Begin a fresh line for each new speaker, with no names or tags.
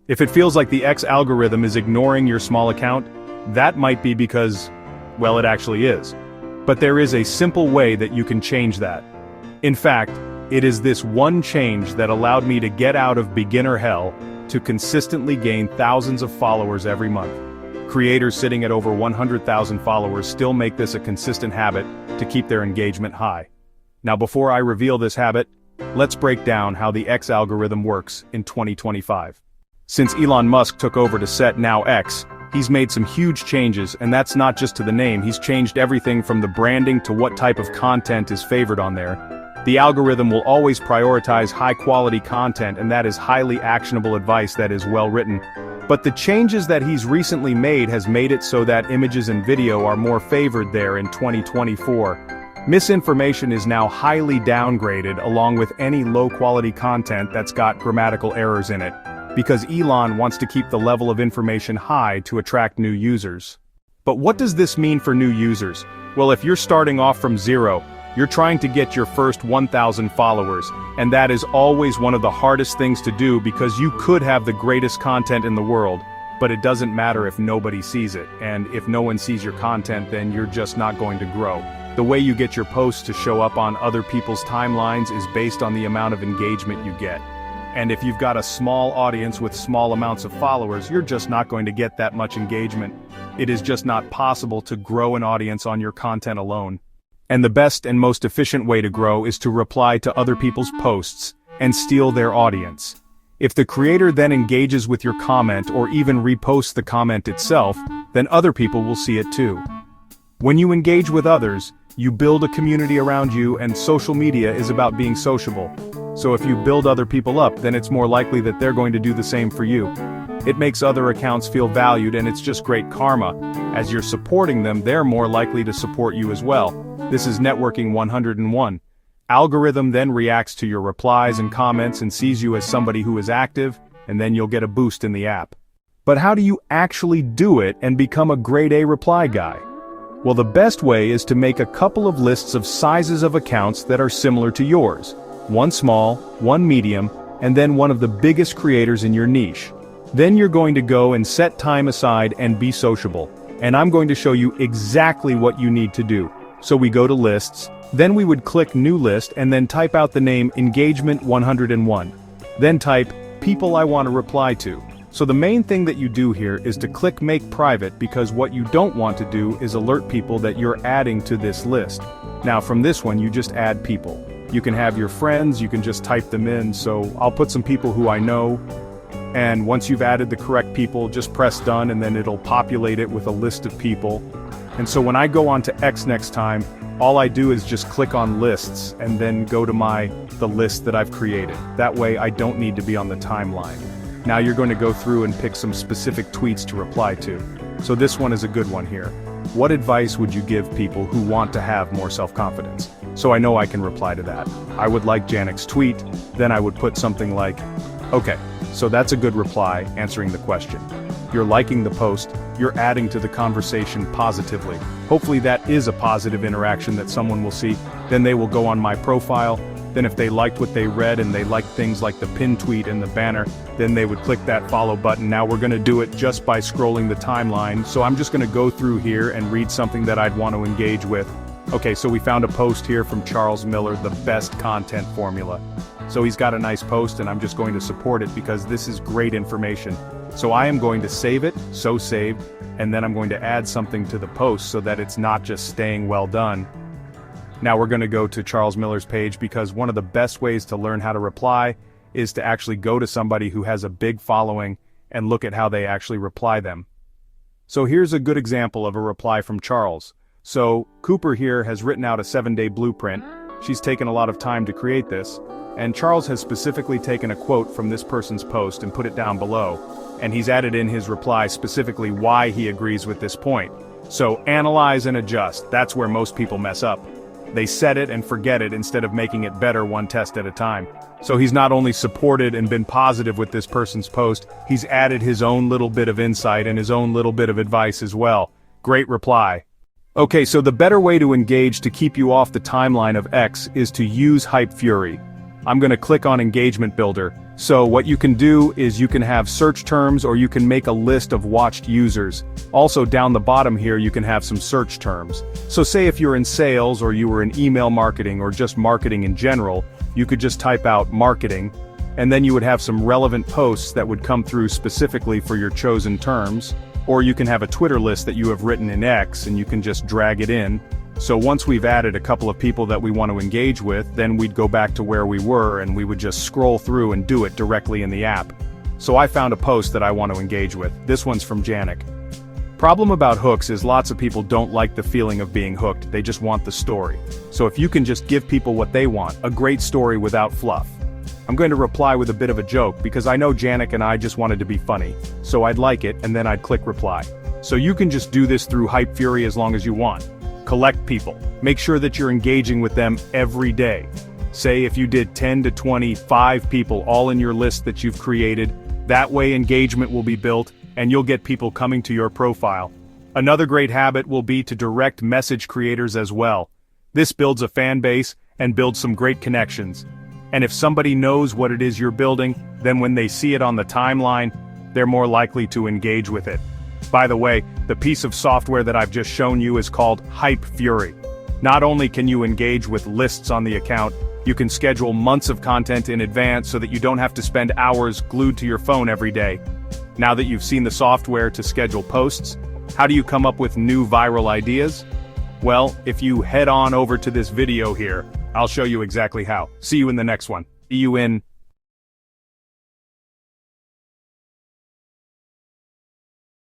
If it feels like the X algorithm is ignoring your small account, that might be because, well, it actually is. But there is a simple way that you can change that. In fact, it is this one change that allowed me to get out of beginner hell to consistently gain thousands of followers every month. Creators sitting at over 100,000 followers still make this a consistent habit to keep their engagement high. Now before I reveal this habit, let's break down how the X algorithm works in 2025. Since Elon Musk took over to set now X, he's made some huge changes, and that's not just to the name. He's changed everything from the branding to what type of content is favored on there. The algorithm will always prioritize high-quality content, and that is highly actionable advice that is well written. But the changes that he's recently made has made it so that images and video are more favored there in 2024. Misinformation is now highly downgraded along with any low-quality content that's got grammatical errors in it, because Elon wants to keep the level of information high to attract new users. But what does this mean for new users? Well, if you're starting off from zero, you're trying to get your first 1,000 followers, and that is always one of the hardest things to do because you could have the greatest content in the world, but it doesn't matter if nobody sees it, and if no one sees your content then you're just not going to grow. The way you get your posts to show up on other people's timelines is based on the amount of engagement you get. And if you've got a small audience with small amounts of followers, you're just not going to get that much engagement. It is just not possible to grow an audience on your content alone. And the best and most efficient way to grow is to reply to other people's posts and steal their audience. If the creator then engages with your comment or even reposts the comment itself, then other people will see it too. When you engage with others, you build a community around you, and social media is about being sociable. So if you build other people up, then it's more likely that they're going to do the same for you. It makes other accounts feel valued, and it's just great karma. As you're supporting them, they're more likely to support you as well. This is networking 101. Algorithm then reacts to your replies and comments and sees you as somebody who is active, and then you'll get a boost in the app. But how do you actually do it and become a grade A reply guy? Well, the best way is to make a couple of lists of sizes of accounts that are similar to yours. One small, one medium, and then one of the biggest creators in your niche. Then you're going to go and set time aside and be sociable. And I'm going to show you exactly what you need to do. So we go to lists, then we would click new list and then type out the name engagement 101. Then type people I want to reply to. So the main thing that you do here is to click make private, because what you don't want to do is alert people that you're adding to this list. Now from this one you just add people. You can have your friends, you can just type them in, so I'll put some people who I know. And once you've added the correct people, just press done and then it'll populate it with a list of people. And so when I go on to X next time, all I do is just click on lists and then go to the list that I've created. That way I don't need to be on the timeline. Now you're going to go through and pick some specific tweets to reply to. So this one is a good one here. What advice would you give people who want to have more self-confidence? So I know I can reply to that. I would like Janek's tweet, then I would put something like, okay, so that's a good reply, answering the question. You're liking the post, you're adding to the conversation positively. Hopefully that is a positive interaction that someone will see. Then they will go on my profile. Then if they liked what they read and they liked things like the pin tweet and the banner, then they would click that follow button. Now we're going to do it just by scrolling the timeline. So I'm just going to go through here and read something that I'd want to engage with. Okay, so we found a post here from Charles Miller, the best content formula. So he's got a nice post and I'm just going to support it because this is great information. So I am going to save it, so saved, and then I'm going to add something to the post so that it's not just staying well done. Now we're going to go to Charles Miller's page, because one of the best ways to learn how to reply is to actually go to somebody who has a big following and look at how they actually reply them. So here's a good example of a reply from Charles. So Cooper here has written out a 7-day blueprint. She's taken a lot of time to create this, and Charles has specifically taken a quote from this person's post and put it down below, and he's added in his reply specifically why he agrees with this point. So analyze and adjust, that's where most people mess up. They set it and forget it instead of making it better one test at a time. So he's not only supported and been positive with this person's post, he's added his own little bit of insight and his own little bit of advice as well. Great reply. Okay, so the better way to engage to keep you off the timeline of X is to use Hype Fury. I'm going to click on Engagement Builder, So what you can do is you can have search terms or you can make a list of watched users. Also down the bottom here you can have some search terms. So say if you're in sales or you were in email marketing or just marketing in general, you could just type out marketing, and then you would have some relevant posts that would come through specifically for your chosen terms. Or you can have a Twitter list that you have written in X and you can just drag it in. So once we've added a couple of people that we want to engage with, then we'd go back to where we were and we would just scroll through and do it directly in the app. So I found a post that I want to engage with. This one's from Janik. Problem about hooks is lots of people don't like the feeling of being hooked, they just want the story. So if you can just give people what they want, a great story without fluff. I'm going to reply with a bit of a joke because I know Janik and I just wanted to be funny. So I'd like it and then I'd click reply. So you can just do this through Hype Fury as long as you want. Collect people. Make sure that you're engaging with them every day. Say if you did 10 to 25 people all in your list that you've created, that way engagement will be built and you'll get people coming to your profile. Another great habit will be to direct message creators as well. This builds a fan base and builds some great connections. And if somebody knows what it is you're building, then when they see it on the timeline, they're more likely to engage with it. By the way, the piece of software that I've just shown you is called Hype Fury. Not only can you engage with lists on the account, you can schedule months of content in advance so that you don't have to spend hours glued to your phone every day. Now that you've seen the software to schedule posts, how do you come up with new viral ideas? Well, if you head on over to this video here, I'll show you exactly how. See you in the next one. See you in